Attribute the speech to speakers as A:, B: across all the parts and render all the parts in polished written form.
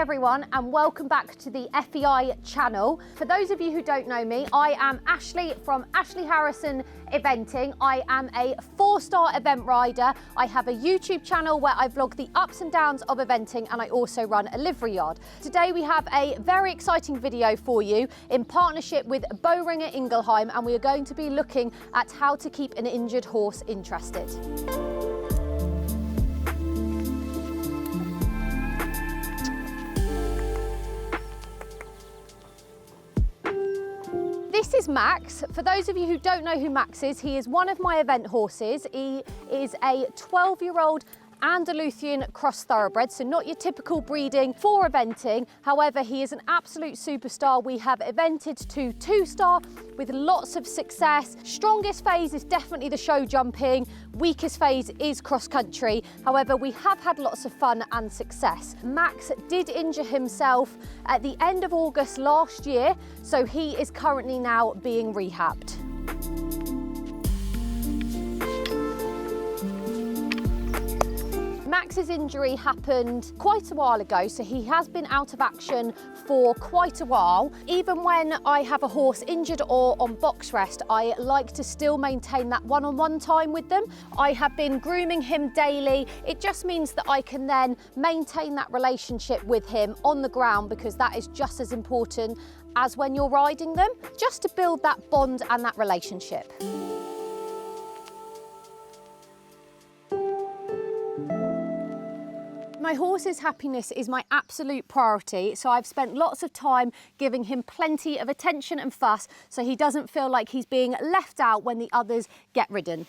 A: everyone, and welcome back to the FEI channel. For those of you who don't know me, I am Ashley from Ashley Harrison Eventing. I am a 4-star event rider. I have a YouTube channel where I vlog the ups and downs of eventing, and I also run a livery yard. Today we have a very exciting video for you in partnership with Boehringer Ingelheim, and we are going to be looking at how to keep an injured horse interested. This is Max. For those of you who don't know who Max is, he is one of my event horses. He is a 12-year-old Andalusian cross thoroughbred, so not your typical breeding for eventing. However, he is an absolute superstar. We have evented to 2-star with lots of success. Strongest phase is definitely the show jumping. Weakest phase is cross country. However, we have had lots of fun and success. Max did injure himself at the end of August last year, so he is currently now being rehabbed. Max's injury happened quite a while ago, so he has been out of action for quite a while. Even when I have a horse injured or on box rest, I like to still maintain that one-on-one time with them. I have been grooming him daily. It just means that I can then maintain that relationship with him on the ground, because that is just as important as when you're riding them, just to build that bond and that relationship. My horse's happiness is my absolute priority, so I've spent lots of time giving him plenty of attention and fuss so he doesn't feel like he's being left out when the others get ridden.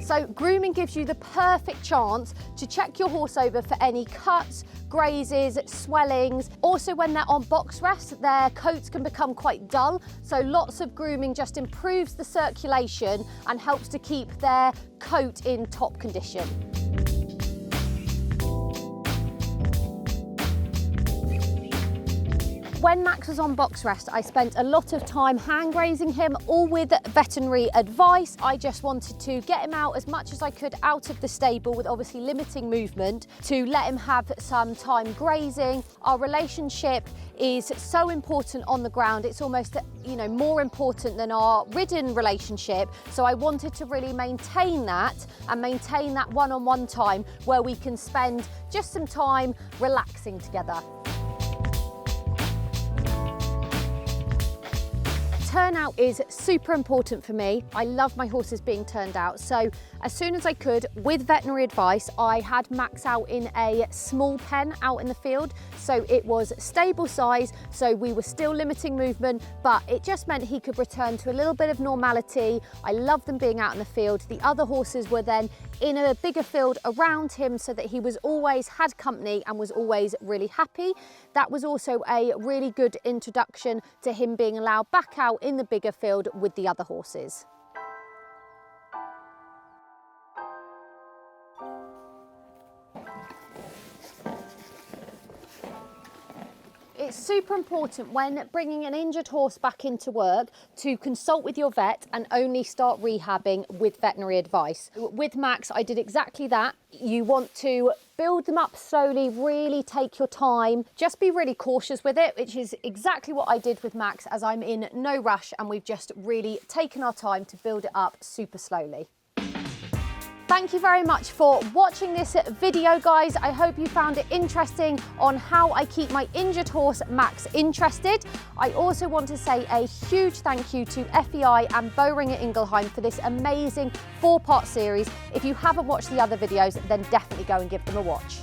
A: So grooming gives you the perfect chance to check your horse over for any cuts, grazes, swellings. Also, when they're on box rest, their coats can become quite dull. So lots of grooming just improves the circulation and helps to keep their coat in top condition. When Max was on box rest, I spent a lot of time hand grazing him, all with veterinary advice. I just wanted to get him out as much as I could out of the stable, with obviously limiting movement, to let him have some time grazing. Our relationship is so important on the ground. It's almost, more important than our ridden relationship. So I wanted to really maintain that and maintain that one-on-one time where we can spend just some time relaxing together. Turnout is super important for me. I love my horses being turned out. So as soon as I could, with veterinary advice, I had Max out in a small pen out in the field. So it was stable size, so we were still limiting movement, but it just meant he could return to a little bit of normality. I love them being out in the field. The other horses were then in a bigger field around him, so that he was always had company and was always really happy. That was also a really good introduction to him being allowed back out in the bigger field with the other horses. It's super important when bringing an injured horse back into work to consult with your vet and only start rehabbing with veterinary advice. With Max, I did exactly that. You want to build them up slowly, really take your time. Just be really cautious with it, which is exactly what I did with Max, as I'm in no rush and we've just really taken our time to build it up super slowly. Thank you very much for watching this video, guys. I hope you found it interesting on how I keep my injured horse Max interested. I also want to say a huge thank you to FEI and Boehringer Ingelheim for this amazing 4-part series. If you haven't watched the other videos, then definitely go and give them a watch.